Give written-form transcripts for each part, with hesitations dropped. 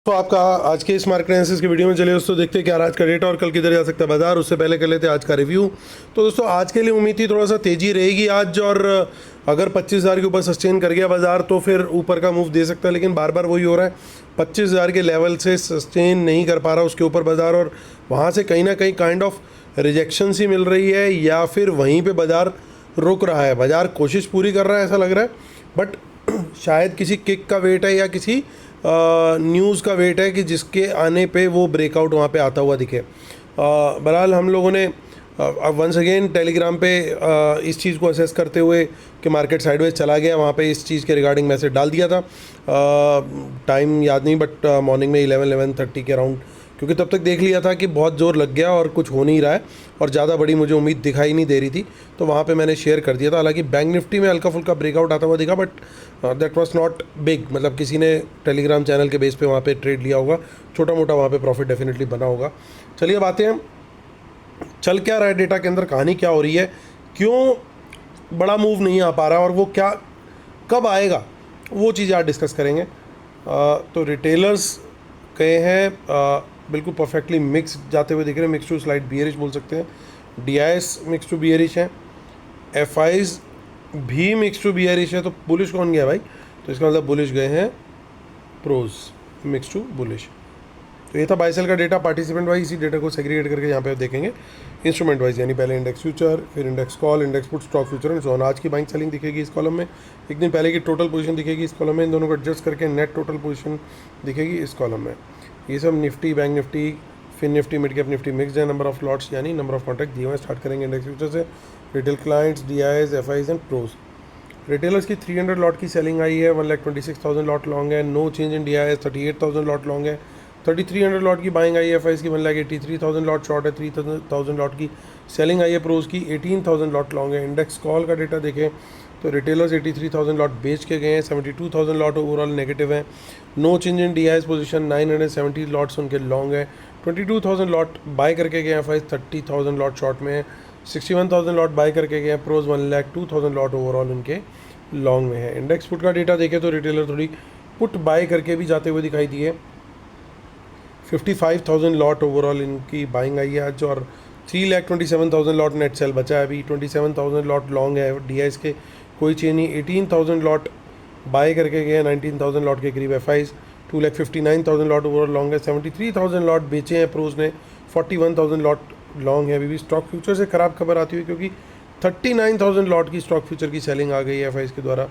तो आपका आज के इस मार्केट एनालिसिस की वीडियो में चले दोस्तों देखते हैं क्या आज का डेटा और कल किधर जा सकता है बाजार। उससे पहले कर लेते हैं आज का रिव्यू। तो दोस्तों आज के लिए उम्मीद थी थोड़ा सा तेज़ी रहेगी आज, और अगर 25,000 के ऊपर सस्टेन कर गया बाजार तो फिर ऊपर का मूव दे सकता है, लेकिन बार बार वही हो रहा है, 25,000 के लेवल से सस्टेन नहीं कर पा रहा उसके ऊपर बाजार, और वहाँ से कहीं ना कहीं काइंड ऑफ रिजेक्शन सी मिल रही है, या फिर वहीं पर बाजार रुक रहा है। बाजार कोशिश पूरी कर रहा है ऐसा लग रहा है, बट शायद किसी किक का वेट है या किसी न्यूज़ का वेट है कि जिसके आने पे वो ब्रेकआउट वहाँ पे आता हुआ दिखे। बहरहाल हम लोगों ने वंस अगेन टेलीग्राम पे इस चीज़ को असेस करते हुए कि मार्केट साइडवेज चला गया, वहाँ पे इस चीज़ के रिगार्डिंग मैसेज डाल दिया था। टाइम याद नहीं, बट मॉर्निंग में 11-11:30 के अराउंड, क्योंकि तब तक देख लिया था कि बहुत ज़ोर लग गया और कुछ हो नहीं रहा है और ज़्यादा बड़ी मुझे उम्मीद दिखाई नहीं दे रही थी, तो वहाँ पे मैंने शेयर कर दिया था। हालांकि बैंक निफ्टी में हल्का फुल्का ब्रेकआउट आता हुआ दिखा, but that was not big, मतलब किसी ने टेलीग्राम चैनल के बेस पे वहाँ पे ट्रेड लिया होगा, छोटा मोटा वहाँ पे प्रॉफिट डेफिनेटली बना होगा। चलिए अब आते हैं चल क्या रहा है डेटा के अंदर, कहानी क्या हो रही है, क्यों बड़ा मूव नहीं आ पा रहा है और वो क्या कब आएगा, वो चीज़ आज डिस्कस करेंगे। तो रिटेलर्स गए हैं बिल्कुल परफेक्टली मिक्स जाते हुए दिख रहे हैं, मिक्स टू स्लाइड बियरिश बोल सकते हैं। डीआईएस मिक्स टू बियरिश है, एफआईज भी मिक्स टू बियरिश है। तो बुलिश कौन गया भाई, तो इसका मतलब बुलिश गए हैं प्रोज, मिक्स टू बुलिश। तो ये था बाय सेल का डेटा पार्टिसिपेंट वाइज। इसी डेटा को सेग्रीगेट करके यहाँ पे आप देखेंगे इंस्ट्रूमेंट वाइज, यानी पहले इंडेक्स फ्यूचर, फिर index call, index put, stock future and so on. आज की बाइंग सेलिंग दिखेगी इस कॉलम में, एक दिन पहले की टोटल पोजीशन दिखेगी इस कॉलम में, इन दोनों को एडजस्ट करके नेट टोटल पोजीशन दिखेगी इस कॉलम में। ये सब Nifty, bank Nifty, fin Nifty, mid cap Nifty mix है। नंबर ऑफ लॉट्स यानी नंबर ऑफ कॉन्ट्रैक्ट दिए हुए। स्टार्ट करेंगे इंडेक्स फ्यूचर से, retail clients, DIIs, FIIs and pros. Retailers की 300 लॉट की सेलिंग आई है, 1,26,000 लॉट लॉन्ग है। No change in DIIs, 38,000 lot long है। 3,300 लॉट की बाइंग आई है, एफआईज की 1,83,000 लॉट शॉर्ट है, 3,000 लॉट की सेलिंग आई है। प्रोज की 18,000 लॉट लॉन्ग है। इंडेक्स कॉल का डेटा देखें तो रिटेलर्स 83,000 लॉट बेच के गए हैं, 72,000 लॉट ओवरऑल नेगेटिव है। No change in DIIs position, 970 lots उनके लॉन्ग है। 22,000 लॉट बाय करके गए हैं, एफआईज 30,000 लॉट शॉर्ट में है। 61,000 लॉट बाय करके गए हैं, प्रोज 1,02,000 लॉट ओवरऑल उनके लॉन्ग में है। इंडेक्स पुट का डेटा देखें तो रिटेलर थोड़ी पुट बाय करके भी जाते हुए दिखाई दिए, 55,000 लॉट ओवरऑल इनकी बाइंग आई है आज, और 3,27,000 लॉट नेट सेल बचा है अभी। 27,000 लॉट लॉन्ग है डीआईएस के, कोई चेंज नहीं। 18,000 लॉट बाय करके गए, 19,000 लॉट के करीब एफआईज, 2,59,000 लॉट ओवरऑल लॉन्ग है। 73,000 लॉट बेचे हैं प्रोज ने, 41,000 लॉट लॉन्ग है अभी भी। स्टॉक फ्यूचर से ख़राब खबर आती हुई, क्योंकि 39,000 लॉट की स्टॉक फ्यूचर की सेलिंग आ गई है एफआईज के द्वारा।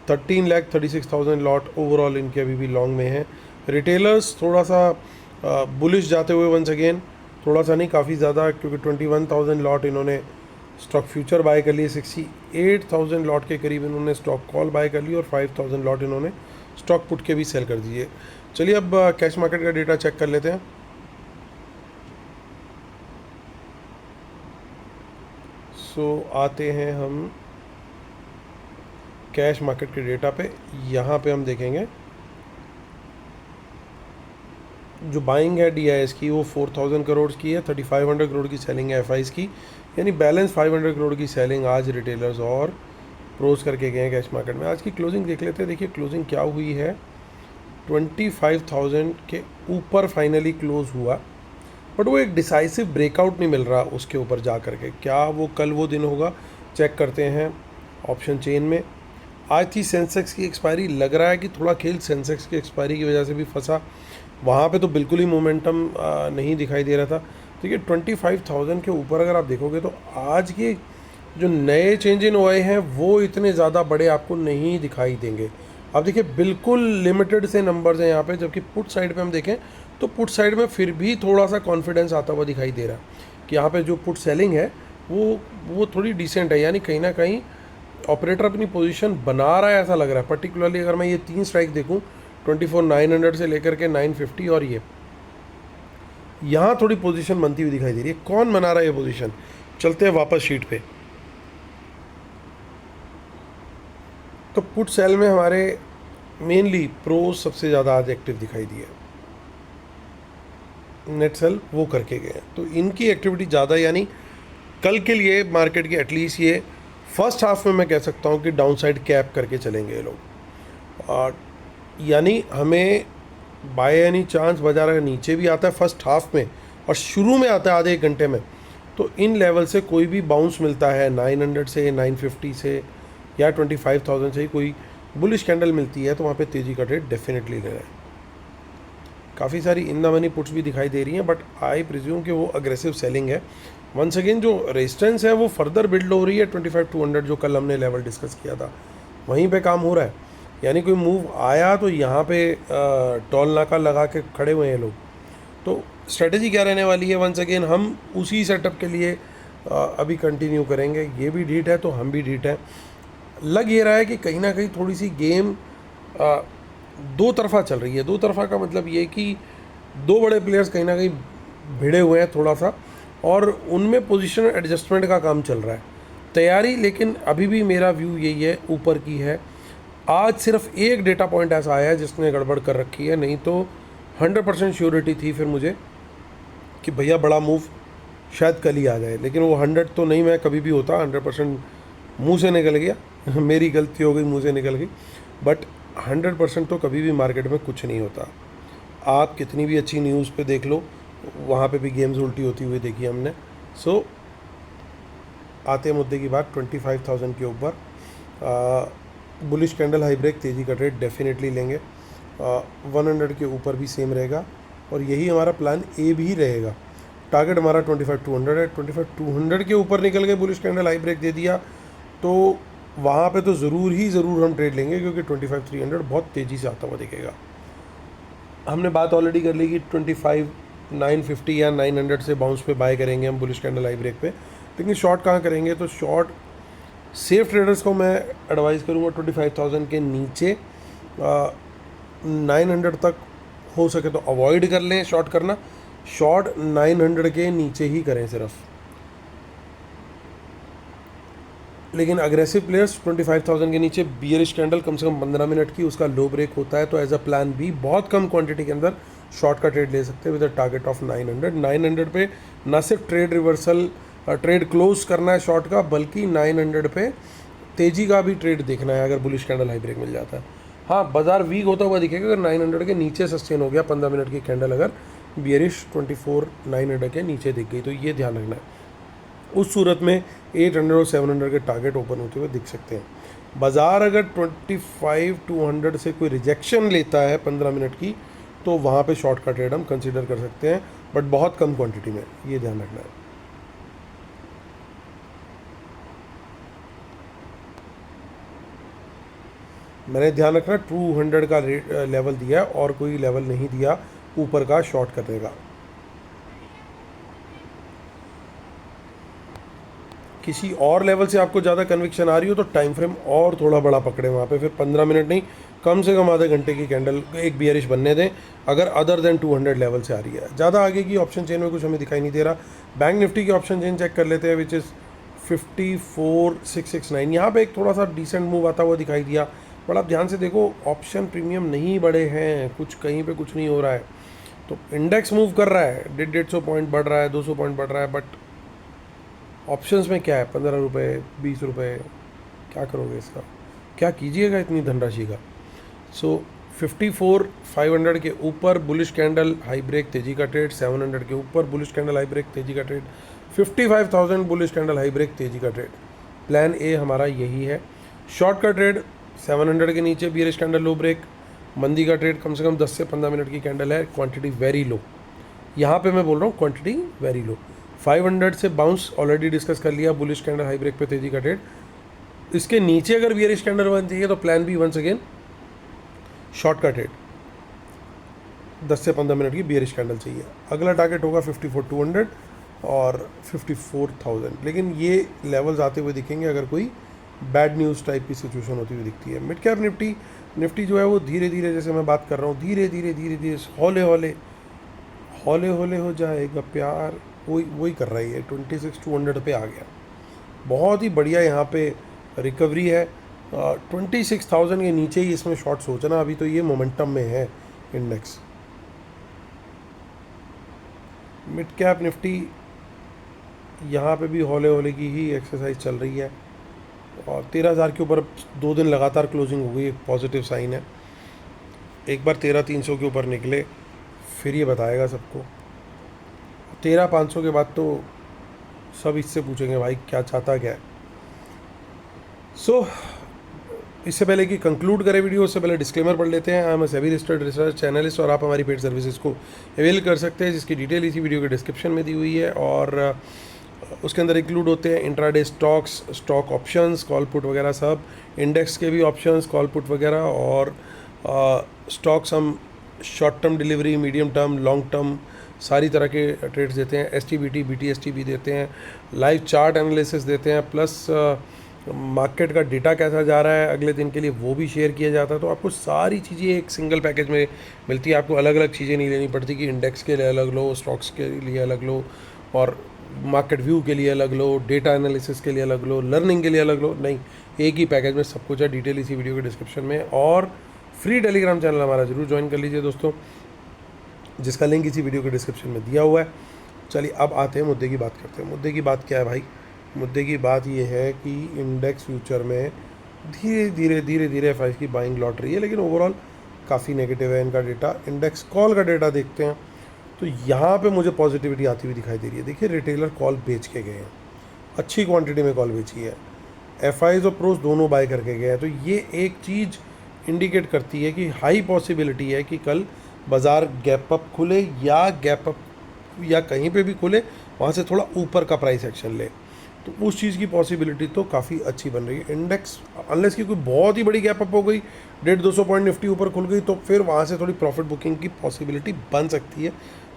13,36,000 लॉट ओवरऑल इनके अभी भी लॉन्ग में है। रिटेलर्स थोड़ा सा बुलिश जाते हुए वंस अगेन, थोड़ा सा नहीं काफ़ी ज़्यादा, क्योंकि 21,000 लॉट इन्होंने स्टॉक फ्यूचर बाय कर लिए, 68,000 लॉट के करीब इन्होंने स्टॉक कॉल बाय कर ली, और 5,000 लॉट इन्होंने स्टॉक पुट के भी सेल कर दिए। चलिए अब कैश मार्केट का डेटा चेक कर लेते हैं। आते हैं हम कैश मार्केट के डेटा पे। यहाँ पे हम देखेंगे जो बाइंग है डीआईएस की वो 4,000 करोड़ की है, 3,500 करोड़ की सेलिंग है एफआईज की, यानी बैलेंस 500 करोड़ की सेलिंग आज रिटेलर्स और प्रोज करके गए हैं कैश मार्केट में। आज की क्लोजिंग देख लेते हैं। देखिए क्लोजिंग क्या हुई है, 25,000 के ऊपर फाइनली क्लोज हुआ, बट वो एक डिसाइसिव ब्रेकआउट नहीं मिल रहा उसके ऊपर जा करके। क्या वो कल वो दिन होगा, चेक करते हैं ऑप्शन चेन में। आज थी सेंसेक्स की एक्सपायरी, लग रहा है कि थोड़ा खेल सेंसेक्स की एक्सपायरी की वजह से भी फंसा, वहाँ पे तो बिल्कुल ही मोमेंटम नहीं दिखाई दे रहा था। देखिए 25,000 के ऊपर अगर आप देखोगे तो आज के जो नए चेंज इन हुए हैं वो इतने ज़्यादा बड़े आपको नहीं दिखाई देंगे। अब देखिए बिल्कुल लिमिटेड से नंबर्स हैं यहाँ पे, जबकि पुट साइड पे हम देखें तो पुट साइड में फिर भी थोड़ा सा कॉन्फिडेंस आता हुआ दिखाई दे रहा है कि यहाँ पे जो पुट सेलिंग है वो थोड़ी डिसेंट है, यानी कहीं ना कहीं ऑपरेटर अपनी पोजीशन बना रहा है ऐसा लग रहा है। पर्टिकुलरली अगर मैं ये 3 स्ट्राइक देखूँ, 24,900 से लेकर के 950, और ये यहाँ थोड़ी पोजीशन बनती हुई दिखाई दे रही है। कौन बना रहा है ये पोजीशन, चलते हैं वापस शीट पे। तो पुट सेल में हमारे मेनली प्रोज सबसे ज़्यादा आज एक्टिव दिखाई दिए, नेट सेल वो करके गए, तो इनकी एक्टिविटी ज़्यादा, यानी कल के लिए मार्केट की एटलीस्ट ये फर्स्ट हाफ में मैं कह सकता हूँ कि डाउन साइड कैप करके चलेंगे ये लोग। यानी हमें बाय एनी चांस बाजार अगर नीचे भी आता है फर्स्ट हाफ में और शुरू में आता है आधे एक घंटे में, तो इन लेवल से कोई भी बाउंस मिलता है 900 से 950 से या 25,000 से ही कोई बुलिश कैंडल मिलती है, तो वहाँ पे तेज़ी का ट्रेड डेफिनेटली ले रहे हैं। काफ़ी सारी इन द मनी पुट्स भी दिखाई दे रही हैं, बट आई प्रिज्यूम कि वो अग्रेसिव सेलिंग है। वंस अगेन जो रेजिस्टेंस है वो फर्दर बिल्ड हो रही है 25,200, जो कल हमने लेवल डिस्कस किया था, वहीं पे काम हो रहा है। यानी कोई मूव आया तो यहाँ पे टोल नाका लगा के खड़े हुए हैं लोग। तो स्ट्रेटजी क्या रहने वाली है, वंस अगेन हम उसी सेटअप के लिए अभी कंटिन्यू करेंगे। ये भी ढीठ है तो हम भी ढीठ हैं। लग ये रहा है कि कहीं ना कहीं थोड़ी सी गेम दो तरफा चल रही है। दो तरफा का मतलब ये कि दो बड़े प्लेयर्स कहीं ना कहीं भिड़े हुए हैं थोड़ा सा, और उनमें पोजीशन एडजस्टमेंट का काम चल रहा है, तैयारी। लेकिन अभी भी मेरा व्यू यही है, ऊपर की है। आज सिर्फ एक डेटा पॉइंट ऐसा आया है जिसने गड़बड़ कर रखी है, नहीं तो 100% श्योरिटी थी फिर मुझे कि भैया बड़ा मूव शायद कल ही आ जाए। लेकिन वो 100 तो नहीं मैं कभी भी होता, 100% मुँह से निकल गया मेरी गलती हो गई, मुँह से निकल गई। बट 100% तो कभी भी मार्केट में कुछ नहीं होता। आप कितनी भी अच्छी न्यूज़ पे देख लो, वहाँ पे भी गेम्स उल्टी होती हुई देखी हमने। सो आते मुद्दे की बात 25,000 के ऊपर बुलिश कैंडल हाई ब्रेक तेज़ी का ट्रेड डेफिनेटली लेंगे। 100 के ऊपर भी सेम रहेगा, और यही हमारा प्लान ए भी रहेगा। टारगेट हमारा 25,200 है। 25,200 के ऊपर निकल गए, बुलिश कैंडल हाई ब्रेक दे दिया, तो वहाँ पे तो ज़रूर हम ट्रेड लेंगे, क्योंकि 25,300 बहुत तेज़ी से आता हुआ दिखेगा। हमने बात ऑलरेडी कर ली कि 25,950 या 900 से बाउंस पे बाय करेंगे हम बुलिश कैंडल हाई ब्रेक पे। लेकिन शॉर्ट कहाँ करेंगे, तो शॉर्ट सेफ ट्रेडर्स को मैं एडवाइस करूँगा 25,000 के नीचे 900 तक हो सके तो अवॉइड कर लें शॉर्ट करना। शॉर्ट 900 के नीचे ही करें सिर्फ। लेकिन अग्रेसिव प्लेयर्स 25,000 के नीचे बियरिश कैंडल कम से कम 15 मिनट की उसका लो ब्रेक होता है, तो एज अ प्लान भी बहुत कम क्वांटिटी के अंदर शॉर्ट का ट्रेड ले सकते हैं विद अ टारगेट ऑफ 900 पे। ना सिर्फ ट्रेड रिवर्सल ट्रेड क्लोज करना है शॉर्ट का, बल्कि 900 पे तेज़ी का भी ट्रेड देखना है अगर बुलिश कैंडल हाई ब्रेक मिल जाता है। हाँ, बाजार वीक होता हुआ दिखेगा अगर 900 के नीचे सस्टेन हो गया 15 मिनट की कैंडल, अगर बियरिश 24,900 के नीचे दिख गई, तो ये ध्यान रखना है। उस सूरत में 800 और 700 के टारगेट ओपन होते हुए दिख सकते हैं। बाज़ार अगर 25,200 से कोई रिजेक्शन लेता है 15 मिनट की, तो वहाँ पे शॉर्ट का ट्रेड हम कंसीडर कर सकते हैं, बट बहुत कम क्वांटिटी में, ये ध्यान रखना है। मैंने ध्यान रखना 200 का लेवल दिया और कोई लेवल नहीं दिया ऊपर का शॉर्ट करने का। किसी और लेवल से आपको ज़्यादा कन्विक्शन आ रही हो तो टाइम फ्रेम और थोड़ा बड़ा पकड़े वहाँ पे, फिर 15 मिनट नहीं, कम से कम आधे घंटे की कैंडल एक बियरिश बनने दें अगर अदर देन 200 लेवल से आ रही है। ज़्यादा आगे की ऑप्शन चेन में कुछ हमें दिखाई नहीं दे रहा। बैंक निफ्टी की ऑप्शन चेन चेक कर लेते हैं, विच इज़ 54,669। यहाँ पे एक थोड़ा सा डिसेंट मूव आता हुआ दिखाई दिया, बट आप ध्यान से देखो ऑप्शन प्रीमियम नहीं बढ़े हैं, कुछ कहीं पे कुछ नहीं हो रहा है। तो इंडेक्स मूव कर रहा है, 150 पॉइंट बढ़ रहा है, 200 पॉइंट बढ़ रहा है, बट ऑप्शंस में क्या है, 15 रुपये 20 रुपये, क्या करोगे इसका, क्या कीजिएगा इतनी धनराशि का। सो 54,500 के ऊपर बुलिश कैंडल हाई ब्रेक तेज़ी का ट्रेड, 700 के ऊपर बुलिश कैंडल हाई ब्रेक तेज़ी का trade, 55,000 bullish candle high break तेज़ी का ट्रेड। प्लान ए हमारा यही है। शॉर्ट का ट्रेड 700 के नीचे बियरिश कैंडल लो ब्रेक, मंदी का ट्रेड कम से कम 10 से 15 मिनट की कैंडल है, क्वांटिटी वेरी लो। यहाँ पे मैं बोल रहा हूँ क्वांटिटी वेरी लो। 500 से बाउंस ऑलरेडी डिस्कस कर लिया, बुलिश कैंडल हाई ब्रेक पे तेज़ी का ट्रेड। इसके नीचे अगर बियरिश कैंडल बन चाहिए तो plan B once again short का ट्रेड, 10 से 15 मिनट की बियरिश कैंडल चाहिए। अगला टारगेट होगा 54,200 और 54,000। लेकिन ये लेवल्स आते हुए दिखेंगे अगर कोई बैड न्यूज़ टाइप की सिचुएशन होती हुई दिखती है। मिड कैप निफ्टी जो है वो धीरे धीरे, जैसे मैं बात कर रहा हूँ, धीरे धीरे हौले हौले हो जाएगा प्यार, वही कर रही है। 26,200 पे आ गया, बहुत ही बढ़िया यहाँ पे रिकवरी है। 26,000 के नीचे ही इसमें शॉर्ट सोचना, अभी तो ये मोमेंटम में है इंडेक्स। मिड कैप निफ्टी यहाँ पे भी हौले हौले की ही एक्सरसाइज चल रही है, और 13,000 के ऊपर 2 दिन लगातार क्लोजिंग हो गई, एक पॉजिटिव साइन है। एक बार 13,300 के ऊपर निकले फिर ये बताएगा सबको। 13,500 के बाद तो सब इससे पूछेंगे भाई क्या चाहता क्या है। सो इससे पहले कि कंक्लूड करें वीडियो, उससे पहले डिस्क्लेमर पढ़ लेते हैं। I am SEBI registered research analyst और आप हमारी पेड सर्विसेज को अवेल कर सकते हैं, जिसकी डिटेल इसी वीडियो के डिस्क्रिप्शन में दी हुई है। और उसके अंदर इंक्लूड होते हैं intraday stocks, stock options, call put वगैरह सब, इंडेक्स के भी ऑप्शंस, कॉल पुट वगैरह, और स्टॉक्स हम short term delivery, medium term, long term सारी तरह के ट्रेड्स देते हैं। STBT, BTST भी देते हैं, लाइव चार्ट एनालिसिस देते हैं, प्लस मार्केट का डेटा कैसा जा रहा है अगले दिन के लिए वो भी शेयर किया जाता है। तो आपको सारी चीज़ें एक सिंगल पैकेज में मिलती है। आपको अलग अलग चीज़ें नहीं लेनी पड़ती कि इंडेक्स के लिए अलग लो, स्टॉक्स के लिए अलग लो, और मार्केट व्यू के लिए अलग लो, डेटा एनालिसिस के लिए अलग लो, लर्निंग के लिए अलग लो। नहीं, एक ही पैकेज में सब कुछ है। डिटेल इसी वीडियो के डिस्क्रिप्शन में। और फ्री टेलीग्राम चैनल हमारा जरूर ज्वाइन कर लीजिए दोस्तों, जिसका लिंक इसी वीडियो के डिस्क्रिप्शन में दिया हुआ है। चलिए अब आते हैं मुद्दे की बात करते हैं। मुद्दे की बात क्या है भाई? मुद्दे की बात ये है कि इंडेक्स फ्यूचर में धीरे धीरे FIs की बाइंग लौट रही है, लेकिन ओवरऑल काफ़ी नेगेटिव है इनका डेटा। इंडेक्स कॉल का डेटा देखते हैं तो यहाँ पे मुझे पॉजिटिविटी आती हुई दिखाई दे रही है। देखिए रिटेलर कॉल बेच के गए हैं, अच्छी क्वांटिटी में कॉल बेची है। FIs और प्रोस दोनों बाय करके गए हैं। तो ये एक चीज़ इंडिकेट करती है कि हाई पॉसिबिलिटी है कि कल बाज़ार गैप अप खुले या गैप अप या कहीं पे भी खुले, वहाँ से थोड़ा ऊपर का प्राइस एक्शन ले। तो उस चीज़ की पॉसिबिलिटी तो काफ़ी अच्छी बन रही है। इंडेक्स अनलेस की कोई बहुत ही बड़ी गैप अप हो गई, 150-200 पॉइंट निफ्टी ऊपर खुल गई, तो फिर वहाँ से थोड़ी प्रॉफिट बुकिंग की पॉसिबिलिटी बन सकती है।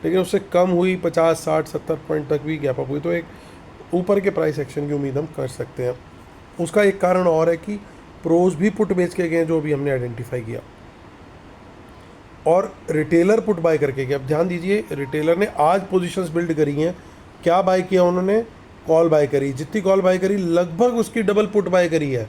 लेकिन उससे कम हुई, 50, 60, 70 पॉइंट तक भी गैप अप हुई, तो एक ऊपर के प्राइस एक्शन की उम्मीद हम कर सकते हैं। उसका एक कारण और है कि प्रोज भी पुट बेच के गए, जो अभी हमने आइडेंटिफाई किया, और रिटेलर पुट बाय करके गया। अब ध्यान दीजिए, रिटेलर ने आज पोजीशंस बिल्ड करी हैं। क्या बाय किया उन्होंने? कॉल बाय करी। जितनी कॉल बाय करी लगभग उसकी डबल पुट बाय करी है।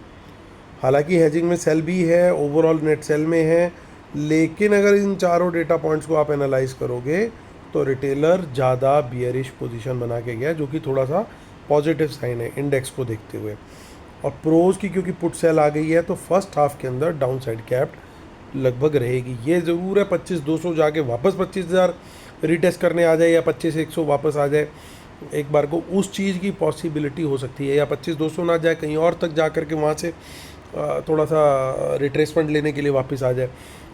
हालांकि हेजिंग में सेल भी है, ओवरऑल नेट सेल में है, लेकिन अगर इन चारों डेटा पॉइंट्स को आप एनालाइज करोगे तो रिटेलर ज़्यादा बियरिश पोजीशन बना के गया, जो कि थोड़ा सा पॉजिटिव साइन है इंडेक्स को देखते हुए। और प्रोज की क्योंकि पुट सेल आ गई है, तो फर्स्ट हाफ के अंदर डाउन साइड कैप्ड लगभग रहेगी। ये ज़रूर है 25,200 जाके वापस 25,000 रीटेस्ट करने आ जाए, या 25,100 वापस आ जाए एक बार को, उस चीज़ की पॉसिबिलिटी हो सकती है। या 25,200 ना जाए, कहीं और तक जा कर के वहाँ से थोड़ा सा रिट्रेसमेंट लेने के लिए वापस आ जाए,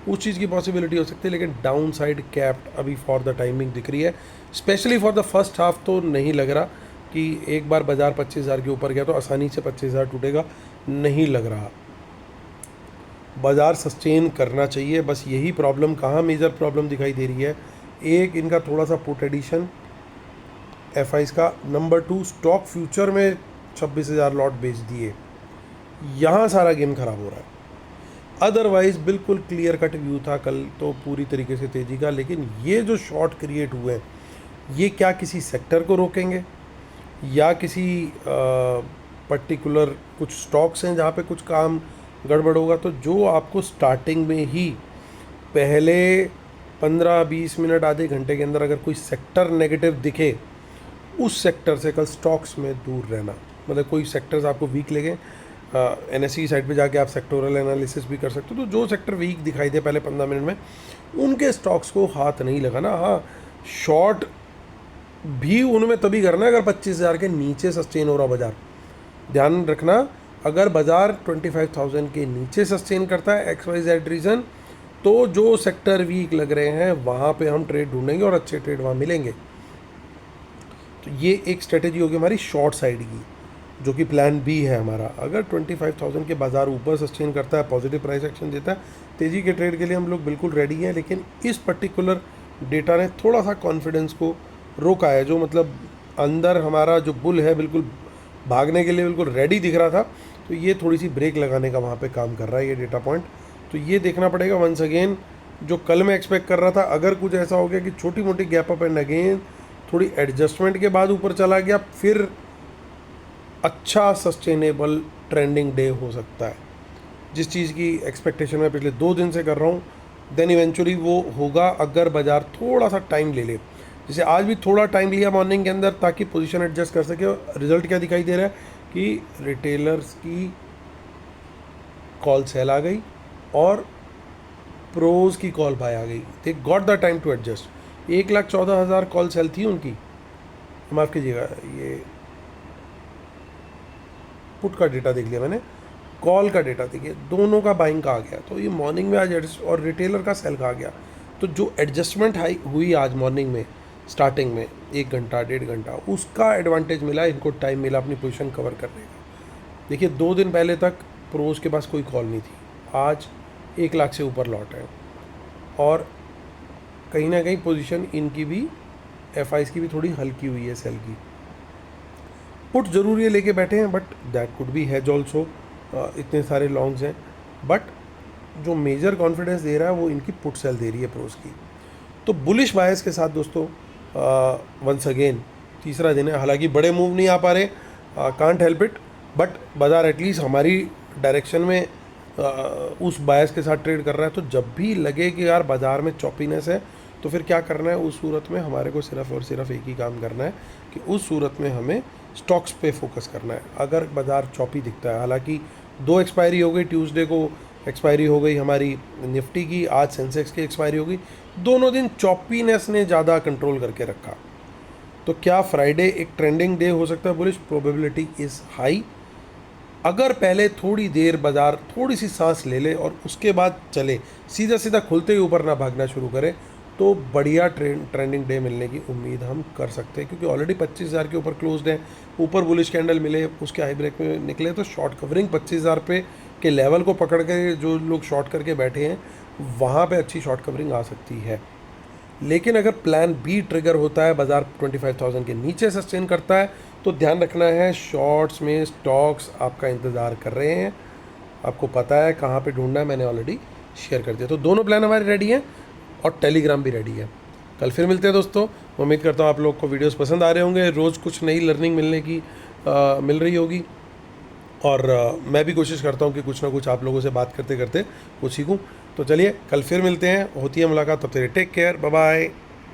उस चीज़ की पॉसिबिलिटी हो सकती है। लेकिन डाउन साइड कैप्ड अभी फॉर द टाइमिंग दिख रही है, specially for the first half. तो नहीं लग रहा कि एक बार बाज़ार 25,000 के ऊपर गया तो आसानी से 25,000 टूटेगा, नहीं लग रहा। बाज़ार सस्टेन करना चाहिए, बस यही प्रॉब्लम, कहाँ मेजर प्रॉब्लम दिखाई दे रही है? एक, इनका थोड़ा सा पुट एडिशन FIs का। नंबर 2, स्टॉक फ्यूचर में 26,000 लॉट बेच दिए, यहाँ सारा गेम खराब हो रहा है। अदरवाइज़ बिल्कुल क्लियर कट व्यू था कल तो पूरी तरीके से तेज़ी का। लेकिन ये जो शॉर्ट क्रिएट हुए हैं, ये क्या किसी सेक्टर को रोकेंगे या किसी पर्टिकुलर कुछ स्टॉक्स हैं जहाँ पे कुछ काम गड़बड़ होगा? तो जो आपको स्टार्टिंग में ही पहले 15-20 मिनट, आधे घंटे के अंदर अगर कोई सेक्टर नेगेटिव दिखे, उस सेक्टर से कल स्टॉक्स में दूर रहना। मतलब कोई सेक्टर्स आपको वीक लगे, NSE की साइड पे जाके आप सेक्टोरल एनालिसिस भी कर सकते हो। तो जो सेक्टर वीक दिखाई दे पहले 15 मिनट में, उनके स्टॉक्स को हाथ नहीं लगाना। हाँ, शॉर्ट भी उनमें तभी करना है अगर 25,000 के नीचे सस्टेन हो रहा बाज़ार। ध्यान रखना, अगर बाज़ार 25,000 के नीचे सस्टेन करता है XYZ रीज़न, तो जो सेक्टर वीक लग रहे हैं वहाँ पे हम ट्रेड ढूंढेंगे और अच्छे ट्रेड वहाँ मिलेंगे। तो ये एक स्ट्रेटेजी होगी हमारी शॉर्ट साइड की, जो कि प्लान बी है हमारा। अगर 25,000 के बाज़ार ऊपर सस्टेन करता है, पॉजिटिव प्राइस एक्शन देता है, तेज़ी के ट्रेड के लिए हम लोग बिल्कुल रेडी हैं। लेकिन इस पर्टिकुलर डेटा ने थोड़ा सा कॉन्फिडेंस को रोका है, जो मतलब अंदर हमारा जो बुल है बिल्कुल भागने के लिए बिल्कुल रेडी दिख रहा था, तो ये थोड़ी सी ब्रेक लगाने का वहाँ पे काम कर रहा है ये डेटा पॉइंट। तो ये देखना पड़ेगा वंस अगेन, जो कल मैं एक्सपेक्ट कर रहा था, अगर कुछ ऐसा हो गया कि छोटी मोटी गैप अप एंड अगेन थोड़ी एडजस्टमेंट के बाद ऊपर चला गया, फिर अच्छा सस्टेनेबल ट्रेंडिंग डे हो सकता है। जिस चीज़ की एक्सपेक्टेशन मैं पिछले 2 दिन से कर रहा हूँ, देन इवेंचुअली वो होगा अगर बाज़ार थोड़ा सा टाइम ले ले। जैसे आज भी थोड़ा टाइम लिया मॉर्निंग के अंदर ताकि पोजीशन एडजस्ट कर सके। रिजल्ट क्या दिखाई दे रहा है कि रिटेलर्स की कॉल सेल आ गई और प्रोज की कॉल बाय आ गई, they got the time to adjust. 1,14,000 call sell थी उनकी, माफ़ कीजिएगा, ये पुट का डेटा देख लिया मैंने, कॉल का डेटा देखिए, दोनों का बाइंग का आ गया। तो ये मॉर्निंग में आज और रिटेलर का सेल का आ गया। तो जो एडजस्टमेंट हाई हुई आज मॉर्निंग में स्टार्टिंग में 1 घंटा 1.5 घंटा, उसका एडवांटेज मिला इनको, टाइम मिला अपनी पोजीशन कवर करने का। देखिए 2 दिन पहले तक प्रोज के पास कोई कॉल नहीं थी, आज 1 लाख से ऊपर लॉट है, और कहीं ना कहीं पोजीशन इनकी भी एफआईस की भी थोड़ी हल्की हुई है सेल की। पुट जरूर ये लेके बैठे हैं, but that could be has also, इतने सारे लॉन्ग्स हैं, बट जो मेजर कॉन्फिडेंस दे रहा है वो इनकी पुट सेल दे रही है प्रोज की। तो बुलिश बायस के साथ दोस्तों वंस अगेन तीसरा दिन है, हालांकि बड़े मूव नहीं आ पा रहे, कांट हेल्प इट, बट बाजार एटलीस्ट हमारी डायरेक्शन में उस बायस के साथ ट्रेड कर रहा है। तो जब भी लगे कि यार बाजार में चॉपीनेस है, तो फिर क्या करना है, उस सूरत में हमारे को सिर्फ और सिर्फ एक ही काम करना है कि उस सूरत में हमें स्टॉक्स पे फोकस करना है। अगर बाजार चॉपी दिखता है, हालांकि 2 एक्सपायरी हो गई, ट्यूसडे को एक्सपायरी हो गई हमारी निफ्टी की, आज सेंसेक्स की एक्सपायरी हो गई, दोनों दिन चॉपीनेस ने ज़्यादा कंट्रोल करके रखा। तो क्या फ्राइडे एक ट्रेंडिंग डे हो सकता है बुलिश? Probability is high. अगर पहले थोड़ी देर बाजार थोड़ी सी सांस ले ले और उसके बाद चले, सीधा सीधा खुलते ही ऊपर ना भागना शुरू करे, तो बढ़िया ट्रेंडिंग डे मिलने की उम्मीद हम कर सकते हैं, क्योंकि ऑलरेडी 25,000 के ऊपर क्लोज्ड है, ऊपर बुलिश कैंडल मिले, उसके हाई ब्रेक में निकले, तो शॉर्ट कवरिंग 25,000 पे के लेवल को पकड़ के जो लोग शॉर्ट करके बैठे हैं वहाँ पे अच्छी शॉर्ट कवरिंग आ सकती है। लेकिन अगर प्लान बी ट्रिगर होता है, बाजार 25,000 के नीचे सस्टेन करता है, तो ध्यान रखना है शॉर्ट्स में स्टॉक्स आपका इंतज़ार कर रहे हैं, आपको पता है कहाँ पे ढूंढना है, मैंने ऑलरेडी शेयर कर दिया। तो दोनों प्लान हमारे रेडी हैं और टेलीग्राम भी रेडी है। कल फिर मिलते हैं दोस्तों, उम्मीद करता हूँ आप लोग को वीडियोस पसंद आ रहे होंगे, रोज़ कुछ नई लर्निंग मिलने की मिल रही होगी, और मैं भी कोशिश करता हूँ कि कुछ ना कुछ आप लोगों से बात करते करते कुछ सीखूँ। तो चलिए कल फिर मिलते हैं, होती है मुलाकात, तब तक टेक केयर, बाय बाय।